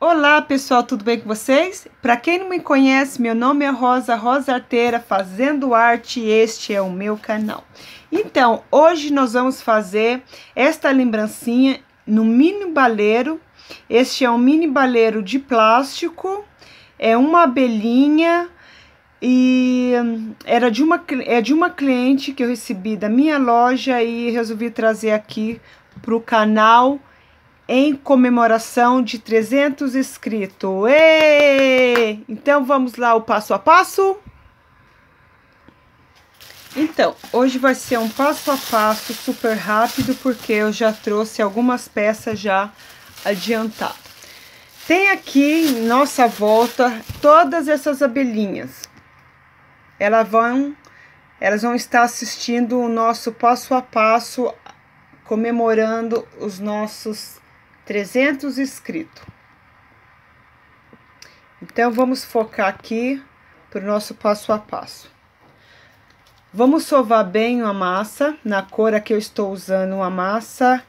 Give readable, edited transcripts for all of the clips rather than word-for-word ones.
Olá pessoal, tudo bem com vocês? Para quem não me conhece, meu nome é Rosa Arteira, fazendo arte, e este é o meu canal. Então, hoje nós vamos fazer esta lembrancinha no mini baleiro. Este é um mini baleiro de plástico, é uma abelhinha e é de uma cliente que eu recebi da minha loja e resolvi trazer aqui para o canal em comemoração de 300 inscritos. Êêê! Então, vamos lá o passo a passo? Então, hoje vai ser um passo a passo super rápido, porque eu já trouxe algumas peças já adiantadas. Tem aqui em nossa volta todas essas abelhinhas. Elas vão estar assistindo o nosso passo a passo, comemorando os nossos 300 inscritos. Então, vamos focar aqui para o nosso passo a passo. Vamos sovar bem a massa, na cor que eu estou usando a massa.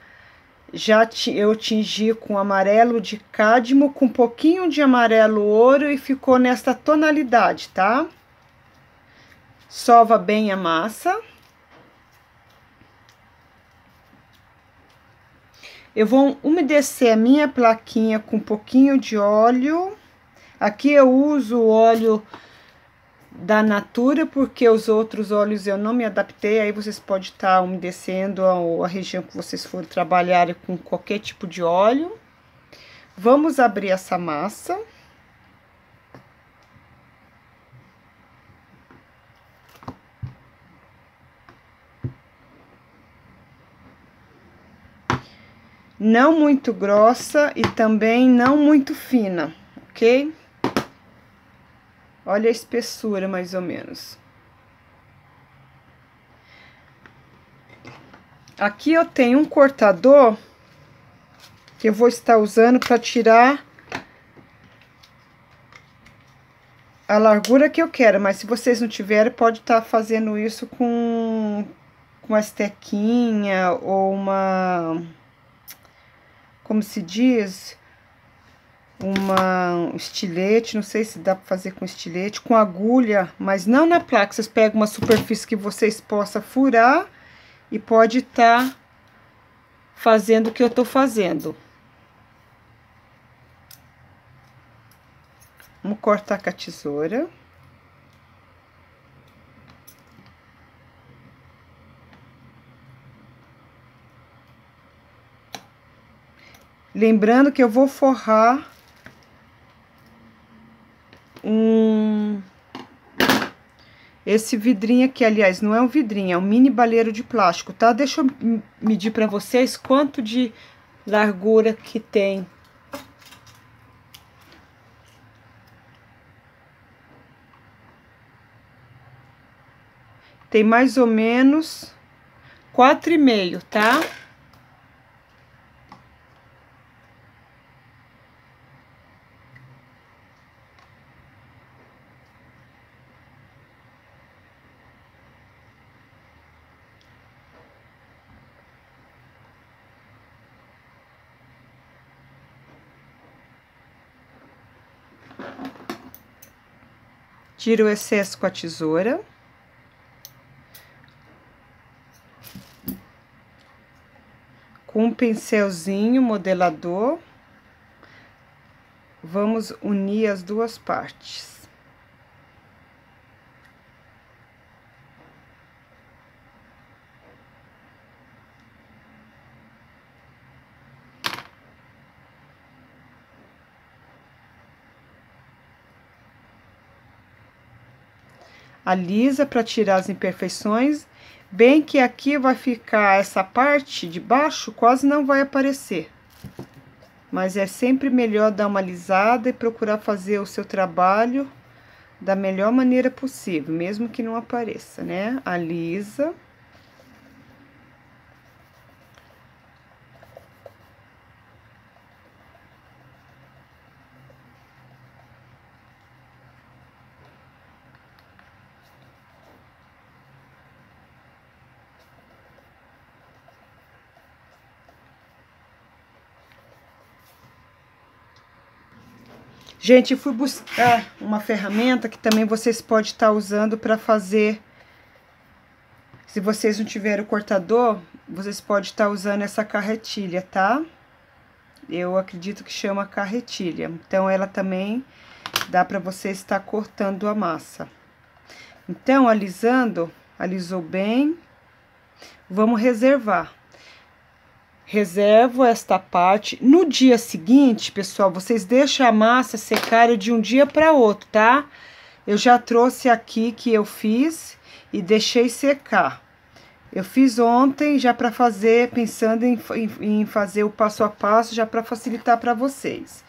Eu tingi com amarelo de cádmio, com um pouquinho de amarelo ouro e ficou nessa tonalidade, tá? Sova bem a massa. Eu vou umedecer a minha plaquinha com um pouquinho de óleo. Aqui eu uso o óleo da Natura, porque os outros óleos eu não me adaptei. Aí vocês podem estar umedecendo a região que vocês forem trabalhar com qualquer tipo de óleo. Vamos abrir essa massa. Não muito grossa e também não muito fina, ok? Olha a espessura, mais ou menos. Aqui eu tenho um cortador que eu vou estar usando para tirar a largura que eu quero, mas se vocês não tiverem, pode estar fazendo isso com uma estequinha ou uma, como se diz, um estilete. Não sei se dá para fazer com estilete, com agulha, mas não na placa. Vocês pegam uma superfície que vocês possam furar e pode estar fazendo o que eu tô fazendo. Vamos cortar com a tesoura. Lembrando que eu vou forrar esse vidrinho aqui, aliás, não é um vidrinho, é um mini baleiro de plástico, tá? Deixa eu medir pra vocês quanto de largura que tem. Tem mais ou menos 4,5, tá? Tira o excesso com a tesoura. Com um pincelzinho modelador, vamos unir as duas partes. Alisa para tirar as imperfeições, bem que aqui vai ficar essa parte de baixo, quase não vai aparecer. Mas é sempre melhor dar uma alisada e procurar fazer o seu trabalho da melhor maneira possível, mesmo que não apareça, né? Alisa. Gente, eu fui buscar uma ferramenta que também vocês podem estar usando para fazer. Se vocês não tiverem o cortador, vocês podem estar usando essa carretilha, tá? Eu acredito que chama carretilha. Então, ela também dá para você estar cortando a massa. Então, alisando, alisou bem. Vamos reservar. Reservo esta parte. No dia seguinte, pessoal, vocês deixam a massa secar de um dia para outro, tá? Eu já trouxe aqui que eu fiz e deixei secar. Eu fiz ontem já para fazer, pensando em fazer o passo a passo, já para facilitar para vocês.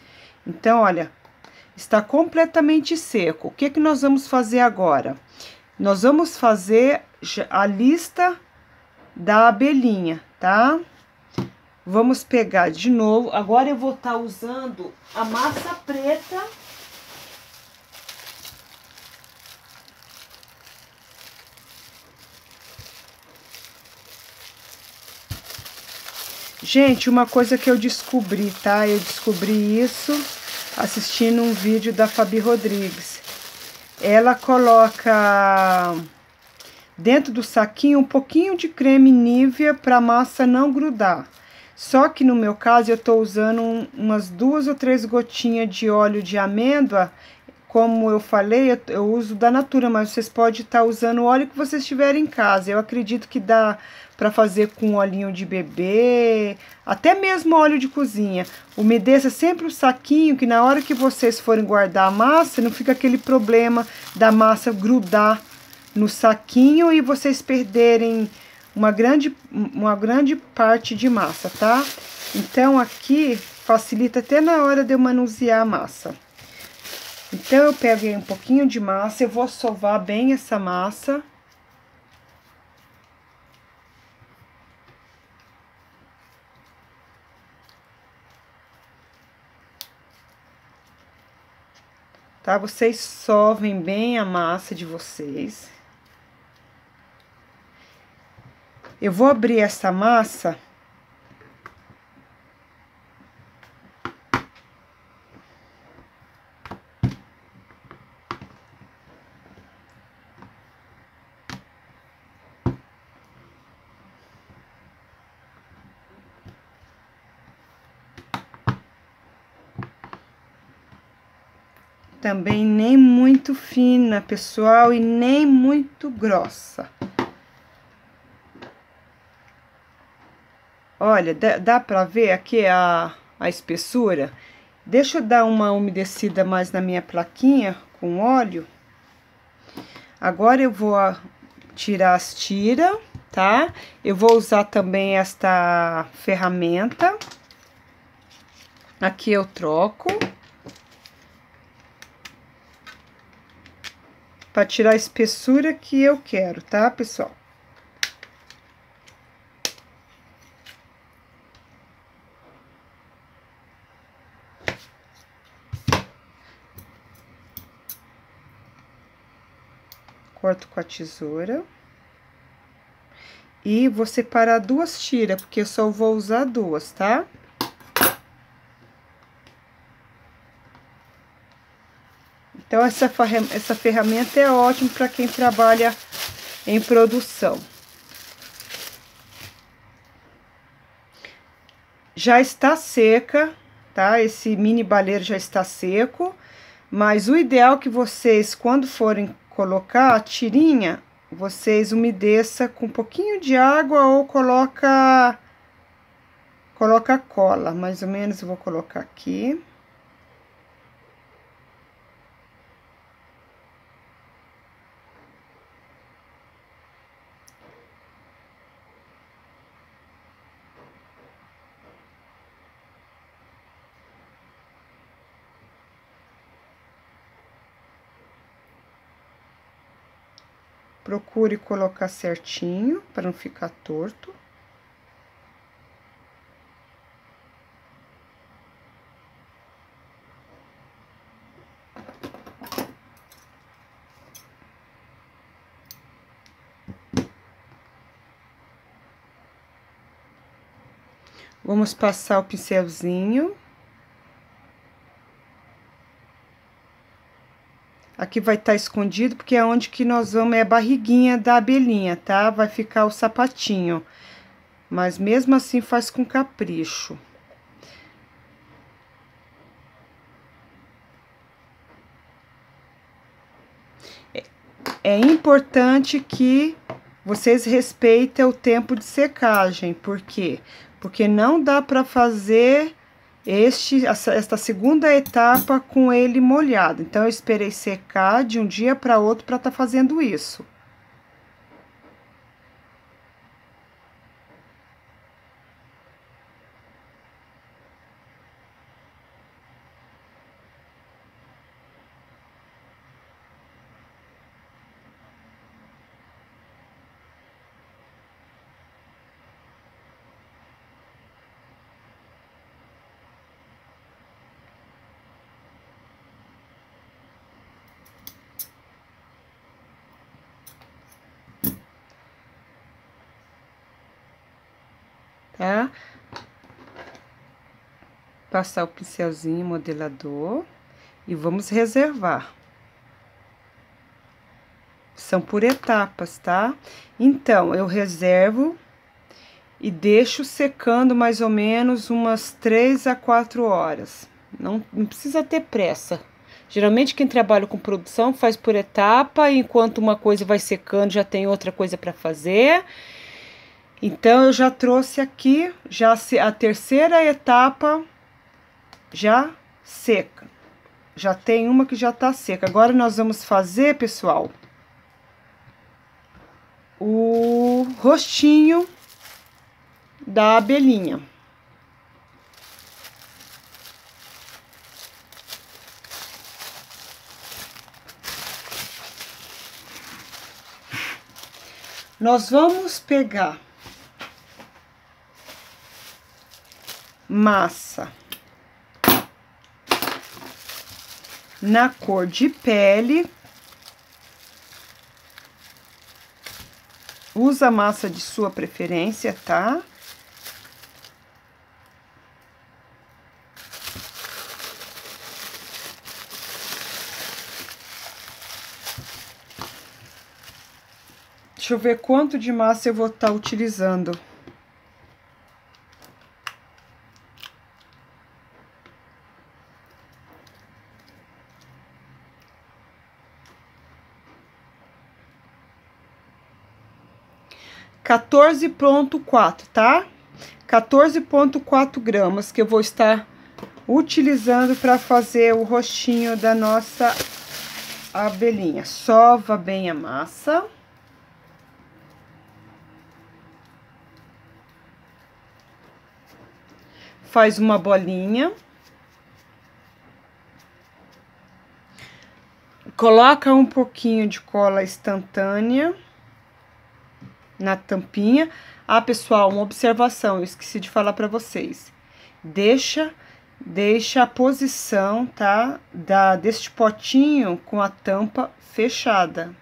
Então, olha, está completamente seco. O que que nós vamos fazer agora? Nós vamos fazer a lista da abelhinha, tá? Vamos pegar de novo. Agora eu vou estar usando a massa preta. Gente, uma coisa que eu descobri, tá? Eu descobri isso assistindo um vídeo da Fabi Rodrigues. Ela coloca dentro do saquinho um pouquinho de creme Nivea para a massa não grudar. Só que no meu caso eu tô usando umas 2 ou 3 gotinhas de óleo de amêndoa. Como eu falei, eu uso da Natura, mas vocês podem estar usando o óleo que vocês tiverem em casa. Eu acredito que dá para fazer com olhinho de bebê, até mesmo óleo de cozinha. Umedeça sempre o saquinho, que na hora que vocês forem guardar a massa, não fica aquele problema da massa grudar no saquinho e vocês perderem uma grande parte de massa, tá? Então, aqui facilita até na hora de eu manusear a massa. Então, eu pego aí um pouquinho de massa, eu vou sovar bem essa massa. Tá? Vocês sovem bem a massa de vocês. Eu vou abrir essa massa. Também nem muito fina, pessoal, e nem muito grossa. Olha, dá pra ver aqui a espessura? Deixa eu dar uma umedecida mais na minha plaquinha com óleo. Agora eu vou tirar as tiras, tá? Eu vou usar também esta ferramenta. Aqui eu troco. Para tirar a espessura que eu quero, tá, pessoal? Corto com a tesoura. E vou separar 2 tiras, porque eu só vou usar 2, tá? Então, essa ferramenta é ótima para quem trabalha em produção. Já está seca, tá? Esse mini baleiro já está seco, mas o ideal é que vocês, quando forem colocar a tirinha, vocês umedeça com um pouquinho de água ou coloca cola, mais ou menos eu vou colocar aqui. Procure colocar certinho, para não ficar torto. Vamos passar o pincelzinho. Aqui vai estar escondido, porque é onde que nós vamos, é a barriguinha da abelhinha, tá? Vai ficar o sapatinho. Mas mesmo assim faz com capricho. É importante que vocês respeitem o tempo de secagem. Por quê? Porque não dá para fazer esta segunda etapa com ele molhado. Então, eu esperei secar de um dia para outro para estar fazendo isso. Tá? Passar o pincelzinho modelador e vamos reservar. São por etapas, tá? Então, eu reservo e deixo secando mais ou menos umas 3 a 4 horas. Não precisa ter pressa. Geralmente, quem trabalha com produção faz por etapa, enquanto uma coisa vai secando, já tem outra coisa para fazer. Então, eu já trouxe aqui, já a terceira etapa já seca. Já tem uma que já tá seca. Agora, nós vamos fazer, pessoal, o rostinho da abelhinha. Nós vamos pegar massa na cor de pele. Usa a massa de sua preferência, tá? Deixa eu ver quanto de massa eu vou estar utilizando. (14,4), tá? 14,4 gramas que eu vou estar utilizando para fazer o rostinho da nossa abelhinha. Sova bem a massa. Faz uma bolinha. Coloca um pouquinho de cola instantânea na tampinha. Ah, pessoal, uma observação, eu esqueci de falar para vocês. Deixa a posição, tá? Deste potinho com a tampa fechada.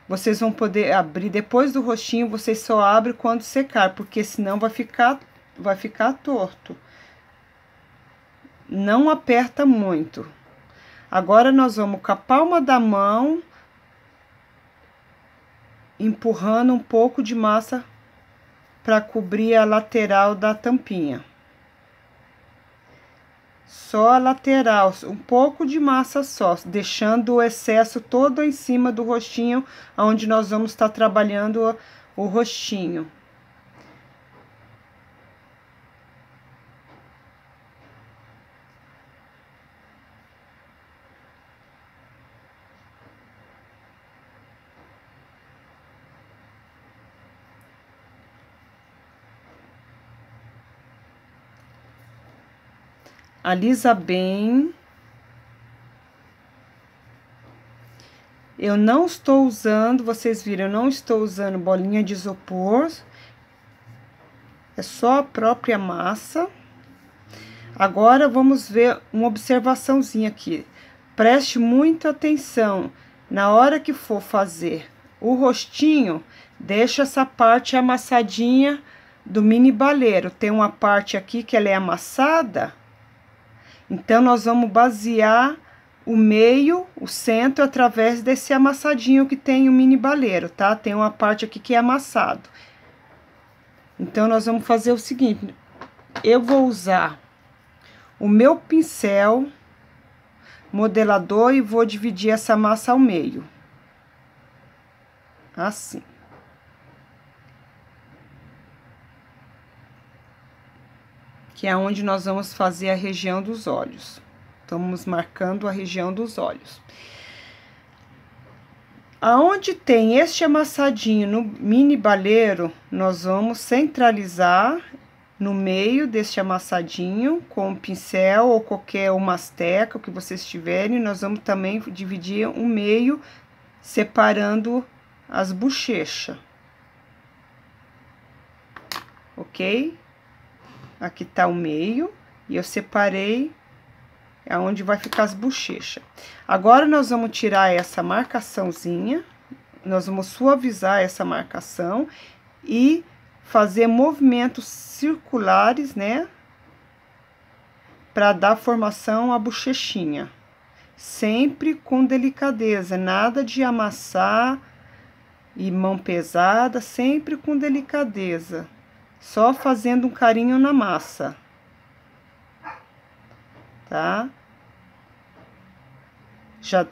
Vocês vão poder abrir depois do rostinho, vocês só abrem quando secar, porque senão vai ficar torto. Não aperta muito. Agora, nós vamos com a palma da mão, empurrando um pouco de massa para cobrir a lateral da tampinha. Só a lateral, um pouco de massa só, deixando o excesso todo em cima do rostinho, onde nós vamos estar trabalhando o rostinho. Alisa bem. Eu não estou usando, vocês viram, eu não estou usando bolinha de isopor. É só a própria massa. Agora, vamos ver uma observaçãozinha aqui. Preste muita atenção. Na hora que for fazer o rostinho, deixa essa parte amassadinha do mini baleiro. Tem uma parte aqui que ela é amassada. Então, nós vamos basear o meio, o centro, através desse amassadinho que tem o mini baleiro, tá? Tem uma parte aqui que é amassado. Então, nós vamos fazer o seguinte, eu vou usar o meu pincel modelador e vou dividir essa massa ao meio. Assim. Que é onde nós vamos fazer a região dos olhos. Estamos marcando a região dos olhos. Aonde tem este amassadinho no mini baleiro, nós vamos centralizar no meio deste amassadinho com o pincel ou qualquer masteca, o que vocês tiverem. Nós vamos também dividir o meio, separando as bochechas. Ok? Aqui tá o meio e eu separei aonde vai ficar as bochechas. Agora, nós vamos tirar essa marcaçãozinha, nós vamos suavizar essa marcação e fazer movimentos circulares, né? Para dar formação à bochechinha. Sempre com delicadeza, nada de amassar e mão pesada, sempre com delicadeza. Só fazendo um carinho na massa. Tá? Já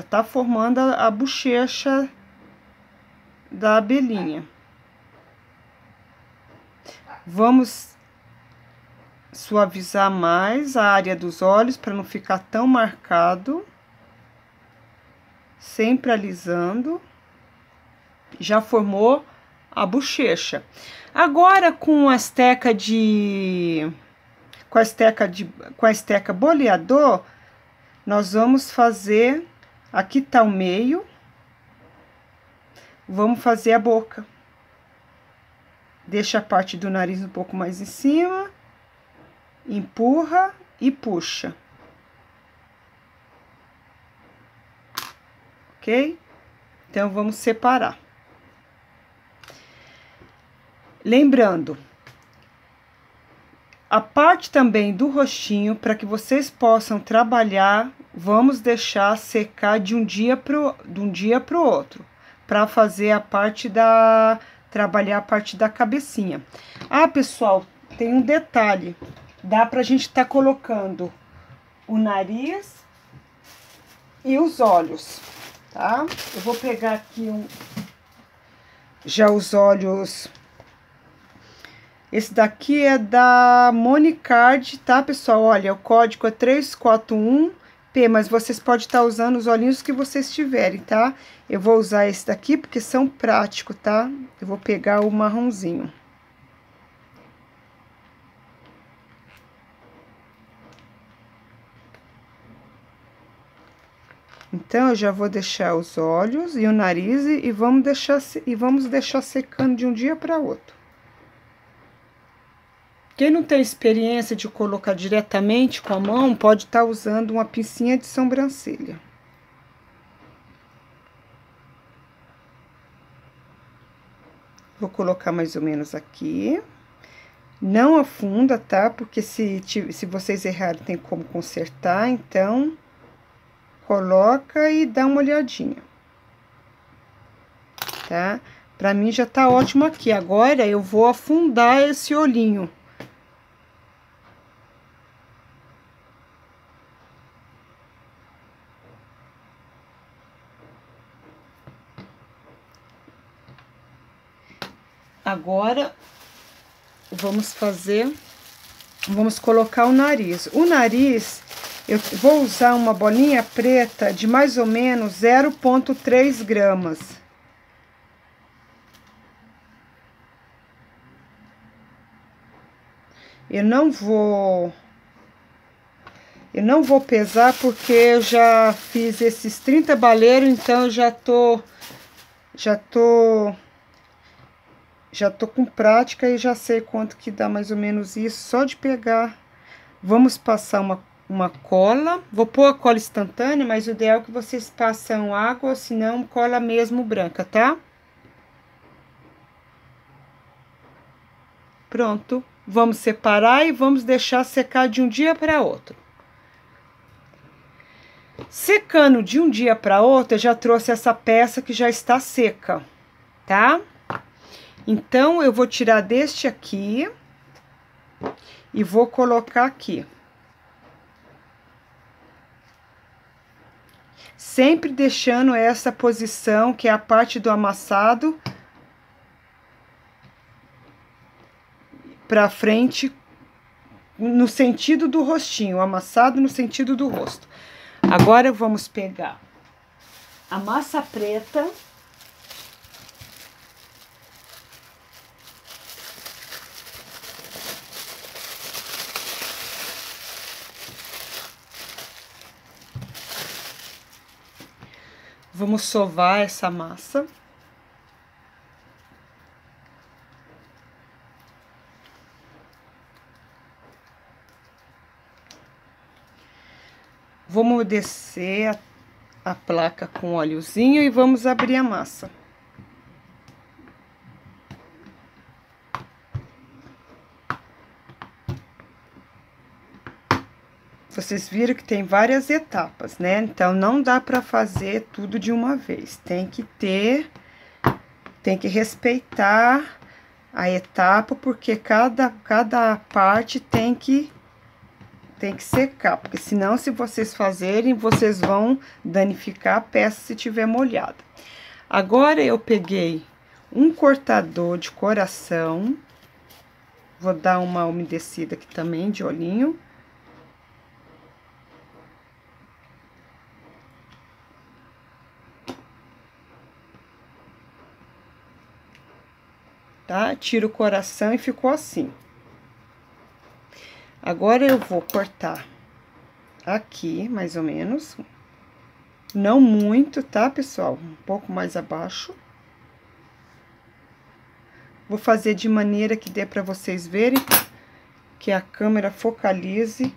tá formando a bochecha da abelhinha. Vamos suavizar mais a área dos olhos para não ficar tão marcado. Sempre alisando. Já formou a bochecha. Agora, com a esteca com a esteca boleador, nós vamos fazer, aqui tá o meio, vamos fazer a boca. Deixa a parte do nariz um pouco mais em cima, empurra e puxa. Ok? Então, vamos separar. Lembrando, a parte também do rostinho, para que vocês possam trabalhar, vamos deixar secar de um dia pro outro, para fazer a parte trabalhar a parte da cabecinha. Ah, pessoal, tem um detalhe, dá pra gente tá colocando o nariz e os olhos, tá? Eu vou pegar aqui já os olhos. Esse daqui é da Monicard, tá, pessoal? Olha, o código é 341P, mas vocês podem estar usando os olhinhos que vocês tiverem, tá? Eu vou usar esse daqui porque são práticos, tá? Eu vou pegar o marronzinho. Então, eu já vou deixar os olhos e o nariz e vamos deixar secando de um dia para outro. Quem não tem experiência de colocar diretamente com a mão, pode estar usando uma pincinha de sobrancelha. Vou colocar mais ou menos aqui. Não afunda, tá? Porque se vocês errarem, tem como consertar. Então, coloca e dá uma olhadinha. Tá? Pra mim já tá ótimo aqui. Agora, eu vou afundar esse olhinho. Agora, vamos colocar o nariz. O nariz, eu vou usar uma bolinha preta de mais ou menos 0,3 gramas. Eu não vou pesar porque eu já fiz esses 30 baleiros, então eu já tô com prática e já sei quanto que dá mais ou menos isso, só de pegar. Vamos passar uma cola, vou pôr a cola instantânea, mas o ideal é que vocês passam água, ou se não, cola mesmo branca, tá? Pronto, vamos separar e vamos deixar secar de um dia para outro. Secando de um dia para outro, eu já trouxe essa peça que já está seca, tá? Então, eu vou tirar deste aqui e vou colocar aqui. Sempre deixando essa posição, que é a parte do amassado, pra frente, no sentido do rostinho, amassado no sentido do rosto. Agora, vamos pegar a massa preta. Vamos sovar essa massa. Vamos descer a placa com óleozinho e vamos abrir a massa. Vocês viram que tem várias etapas, né? Então, não dá pra fazer tudo de uma vez. Tem que respeitar a etapa, porque cada parte tem que secar. Porque senão, se vocês fazerem, vocês vão danificar a peça se tiver molhada. Agora, eu peguei um cortador de coração. Vou dar uma umedecida aqui também de olhinho. Tá? Tiro o coração e ficou assim. Agora, eu vou cortar aqui, mais ou menos. Não muito, tá, pessoal? Um pouco mais abaixo. Vou fazer de maneira que dê pra vocês verem, que a câmera focalize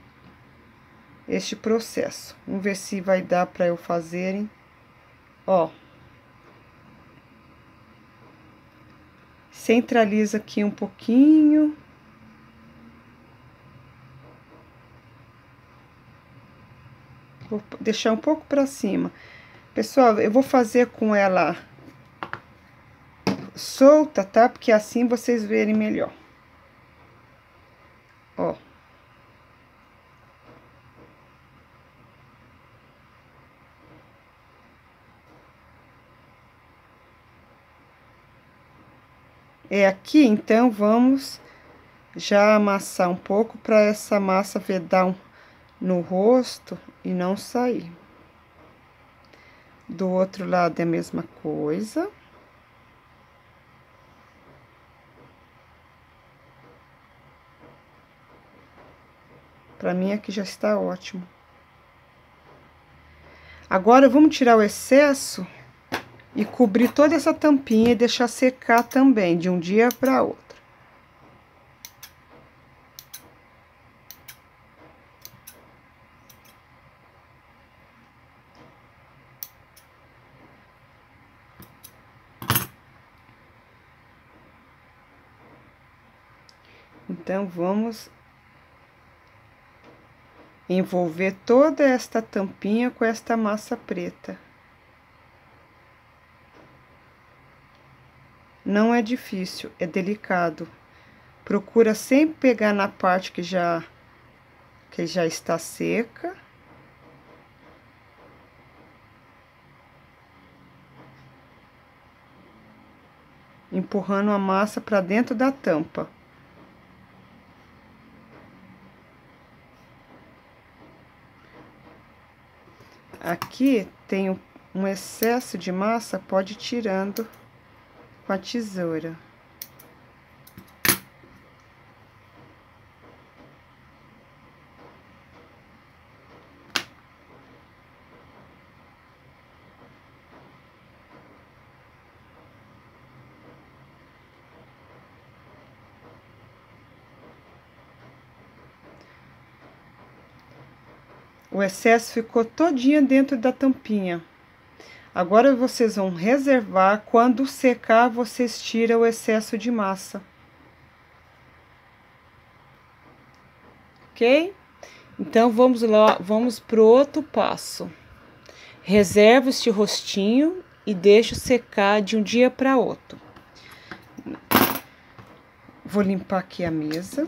este processo. Vamos ver se vai dar pra eu fazerem. Ó. Centraliza aqui um pouquinho. Vou deixar um pouco pra cima. Pessoal, eu vou fazer com ela solta, tá? Porque assim vocês verem melhor. Ó. É aqui, então, vamos já amassar um pouco para essa massa vedar no rosto e não sair. Do outro lado é a mesma coisa. Para mim aqui já está ótimo. Agora, vamos tirar o excesso e cobrir toda essa tampinha e deixar secar também, de um dia para outro. Então, vamos envolver toda esta tampinha com esta massa preta. Não é difícil, é delicado. Procura sempre pegar na parte que já está seca. Empurrando a massa para dentro da tampa. Aqui tem um excesso de massa, pode ir tirando com a tesoura. O excesso ficou todinho dentro da tampinha. Agora, vocês vão reservar, quando secar, vocês tiram o excesso de massa. Ok? Então, vamos lá, vamos pro outro passo. reservo este rostinho e deixo secar de um dia para outro. Vou limpar aqui a mesa.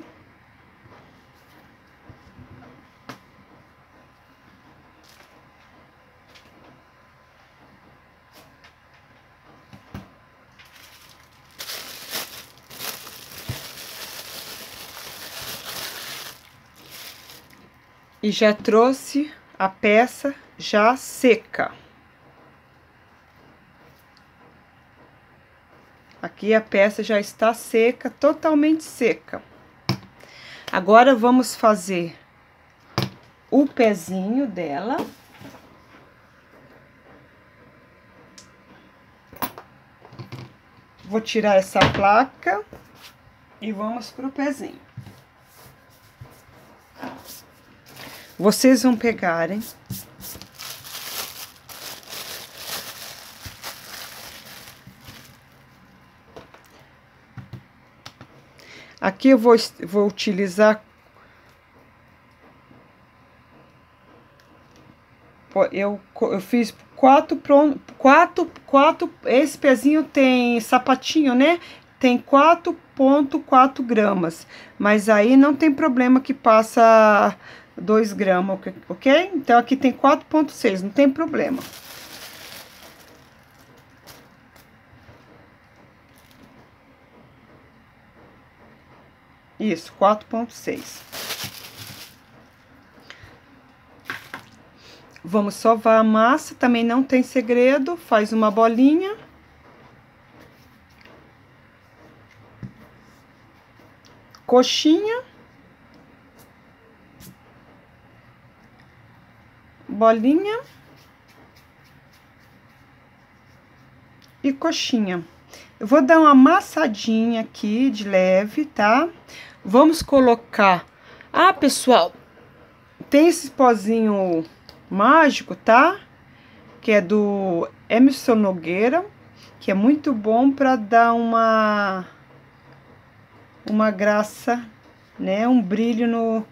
E já trouxe a peça já seca. Aqui a peça já está seca, totalmente seca. Agora vamos fazer o pezinho dela. Vou tirar essa placa e vamos pro pezinho. Vocês vão pegarem aqui eu vou utilizar eu fiz quatro, esse pezinho tem sapatinho, né? Tem 4,4 gramas, mas aí não tem problema que passa 2 gramas, ok? Então, aqui tem 4,6, não tem problema. Isso, 4,6. Vamos sovar a massa, também não tem segredo, faz uma bolinha. Coxinha. Bolinha e coxinha. Eu vou dar uma amassadinha aqui de leve, tá? Vamos colocar... Ah, pessoal, tem esse pozinho mágico, tá? Que é do Emerson Nogueira, que é muito bom para dar uma graça, né? Um brilho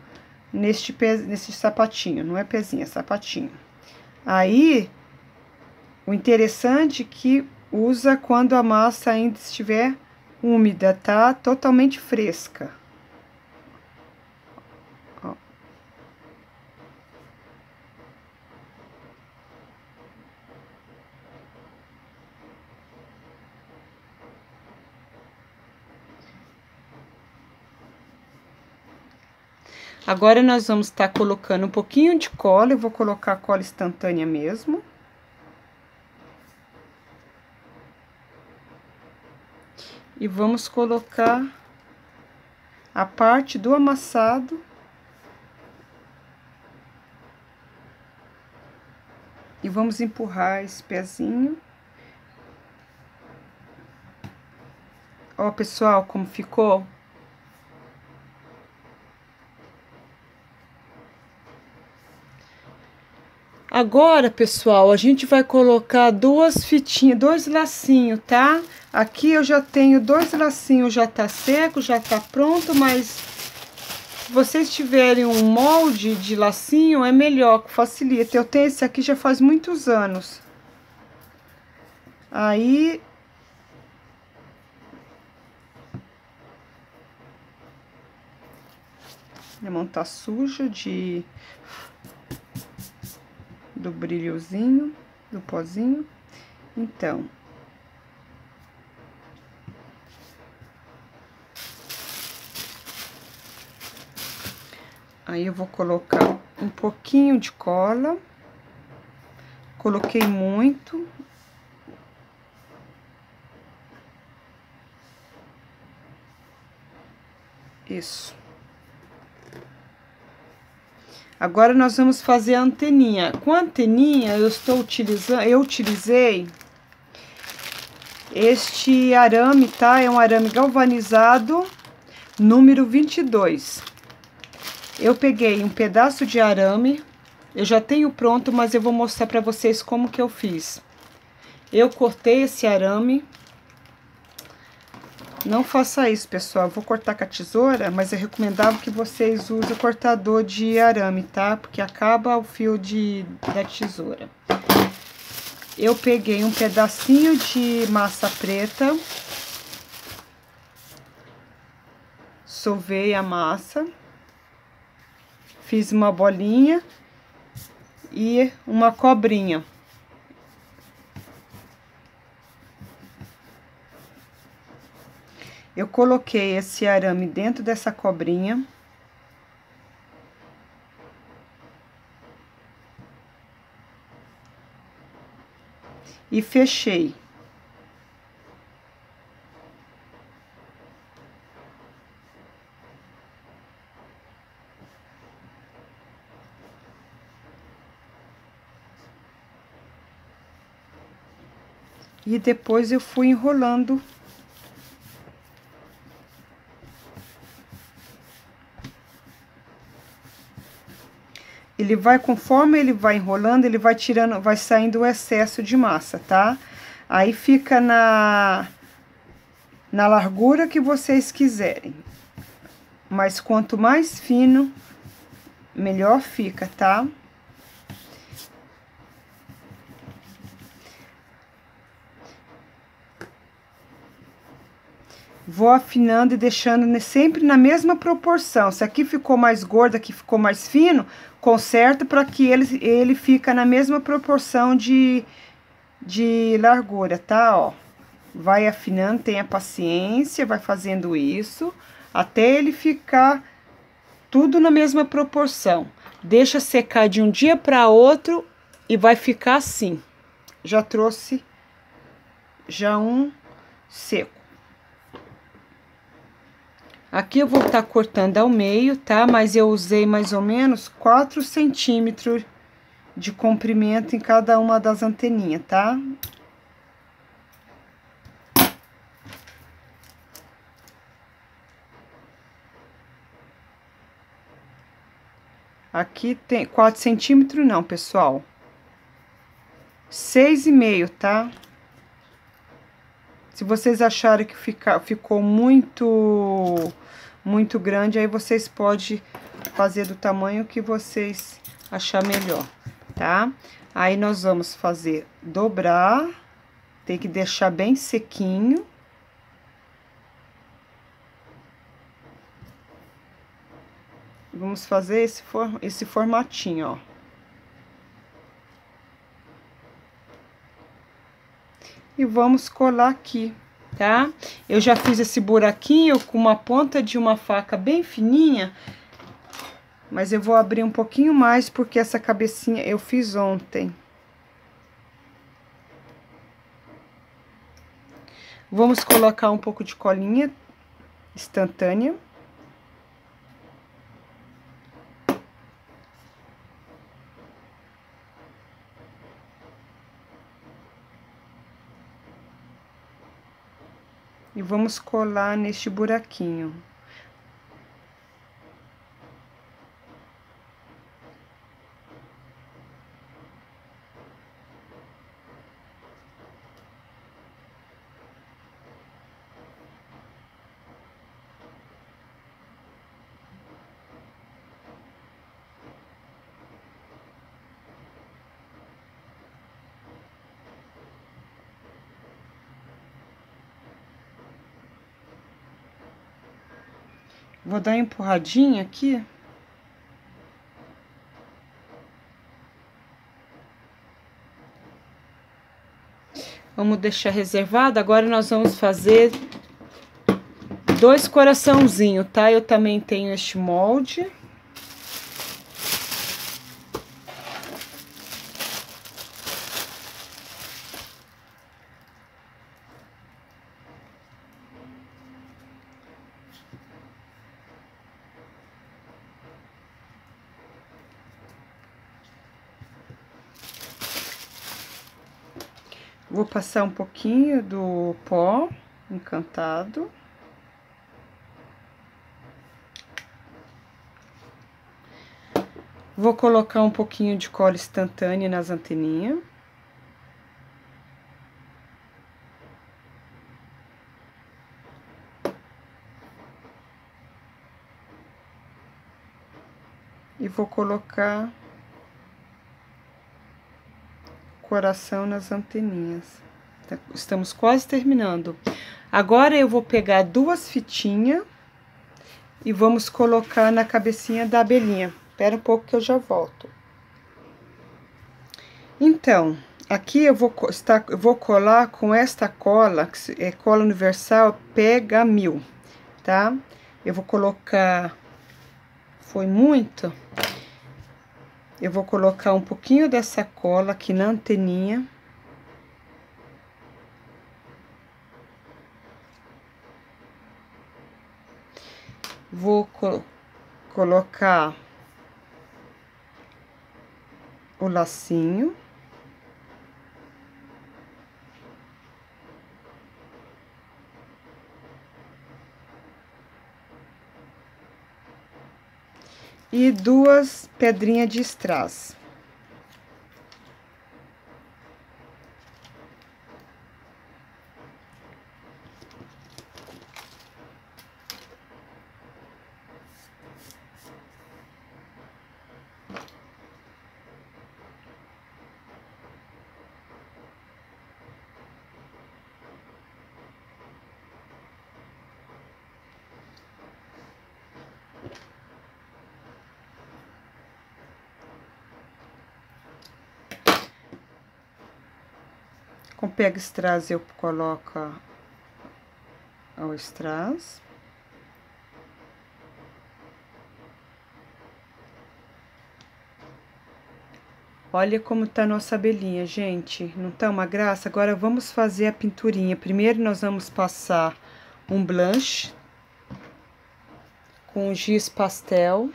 nesse sapatinho, não é pezinho, é sapatinho. Aí, o interessante é que usa quando a massa ainda estiver úmida, tá? Totalmente fresca. Ó. Agora, nós vamos estar colocando um pouquinho de cola. Eu vou colocar cola instantânea mesmo. E vamos colocar a parte do amassado. E vamos empurrar esse pezinho. Ó, pessoal, como ficou. Agora, pessoal, a gente vai colocar duas fitinhas, 2 lacinhos, tá? Aqui eu já tenho 2 lacinhos, já tá seco, já tá pronto, mas se vocês tiverem um molde de lacinho, é melhor, facilita. Eu tenho esse aqui já faz muitos anos. Aí... minha mão tá suja do brilhozinho, do pozinho. Então, aí eu vou colocar um pouquinho de cola. Coloquei muito. Isso. Agora, nós vamos fazer a anteninha. Com a anteninha, eu utilizei este arame, tá? É um arame galvanizado, número 22. Eu peguei um pedaço de arame, eu já tenho pronto, mas eu vou mostrar pra vocês como que eu fiz. Eu cortei esse arame. Não faça isso, pessoal. Eu vou cortar com a tesoura, mas é recomendável que vocês usem o cortador de arame, tá? Porque acaba o fio da tesoura. eu peguei um pedacinho de massa preta, sovei a massa, fiz uma bolinha e uma cobrinha. Eu coloquei esse arame dentro dessa cobrinha. E fechei. E depois eu fui enrolando. Ele vai, conforme ele vai enrolando, ele vai tirando, vai saindo o excesso de massa, tá? Aí fica na largura que vocês quiserem. Mas quanto mais fino, melhor fica, tá? Vou afinando e deixando sempre na mesma proporção. Se aqui ficou mais gordo, aqui ficou mais fino, conserta para que ele fica na mesma proporção de largura, tá? Ó, vai afinando, tenha paciência, vai fazendo isso até ele ficar tudo na mesma proporção. Deixa secar de um dia para outro e vai ficar assim. Já trouxe já um seco. Aqui eu vou estar cortando ao meio, tá? Mas eu usei mais ou menos 4 centímetros de comprimento em cada uma das anteninhas, tá? Aqui tem 4 centímetros não, pessoal. 6,5, tá? Se vocês acharem que ficou muito grande, aí vocês podem fazer do tamanho que vocês achar melhor, tá? Aí nós vamos fazer dobrar, tem que deixar bem sequinho. Vamos fazer esse formatinho, ó. E vamos colar aqui, tá? Eu já fiz esse buraquinho com uma ponta de uma faca bem fininha, mas eu vou abrir um pouquinho mais porque essa cabecinha eu fiz ontem. Vamos colocar um pouco de colinha instantânea. E vamos colar neste buraquinho. Vou dar uma empurradinha aqui. Vamos deixar reservado. Agora nós vamos fazer 2 coraçãozinhos, tá? Eu também tenho este molde. Vou passar um pouquinho do pó encantado. Vou colocar um pouquinho de cola instantânea nas anteninhas. E vou colocar coração nas anteninhas. Estamos quase terminando. Agora eu vou pegar 2 fitinhas e vamos colocar na cabecinha da abelhinha. Espera um pouco que eu já volto. Então, aqui eu vou colar com esta cola, que é cola universal Pega 1000, tá? Eu vou colocar, foi muito, eu vou colocar um pouquinho dessa cola aqui na anteninha. Vou colocar o lacinho. E 2 pedrinhas de strass. Com pega strass eu coloco o strass. Olha como tá a nossa abelhinha, gente. Não tá uma graça? Agora vamos fazer a pinturinha. Primeiro nós vamos passar um blush com giz pastel.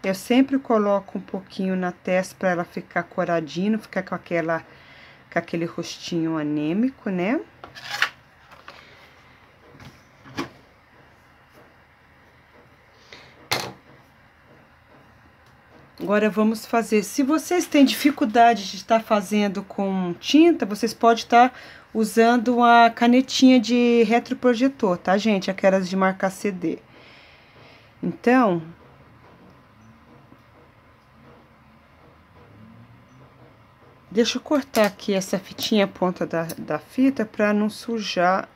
Eu sempre coloco um pouquinho na testa para ela ficar coradinha, não ficar com aquele rostinho anêmico, né? Agora vamos fazer. Se vocês têm dificuldade de estar fazendo com tinta, vocês podem estar usando a canetinha de retroprojetor, tá, gente? Aquelas de marcar CD. Então, deixa eu cortar aqui essa fitinha, a ponta da fita, para não sujar.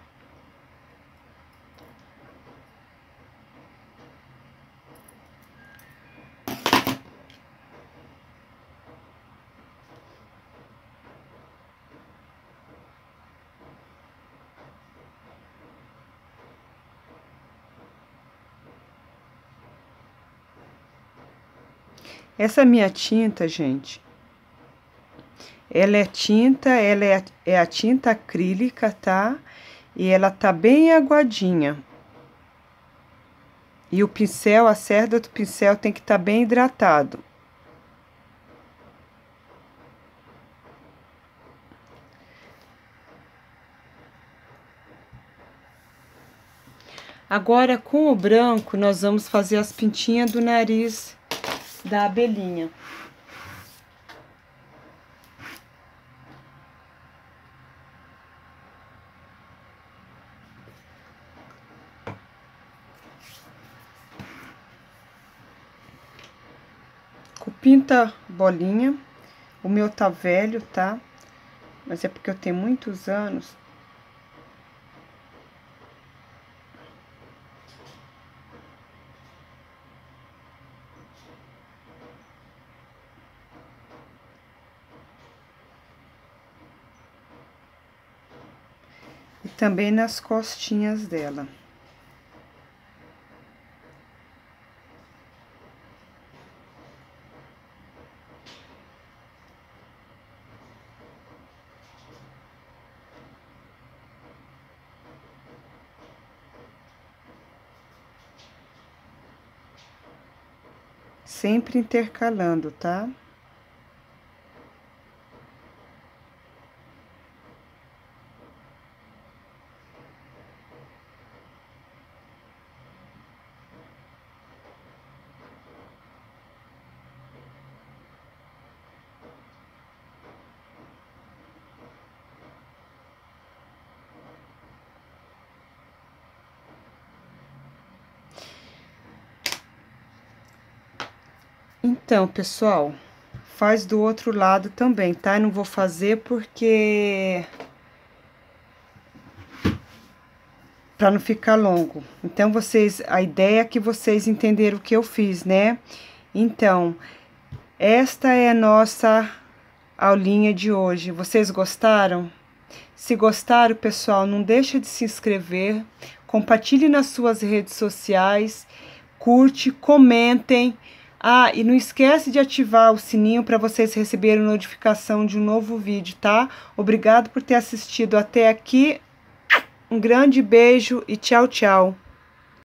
Essa minha tinta, gente, ela é a tinta acrílica, tá? E ela tá bem aguadinha. E o pincel, a cerda do pincel tem que estar bem hidratado. Agora, com o branco, nós vamos fazer as pintinhas do nariz da abelhinha. Com pinta bolinha. O meu tá velho, tá? Mas é porque eu tenho muitos anos. E também nas costinhas dela. Sempre intercalando, tá? Então, pessoal, faz do outro lado também, tá? Eu não vou fazer porque... para não ficar longo. Então, a ideia é que vocês entenderam o que eu fiz, né? Então, esta é a nossa aulinha de hoje. Vocês gostaram? Se gostaram, pessoal, não deixa de se inscrever, compartilhe nas suas redes sociais, curte, comentem. Ah, e não esquece de ativar o sininho para vocês receberem notificação de um novo vídeo, tá? Obrigado por ter assistido até aqui. Um grande beijo e tchau, tchau.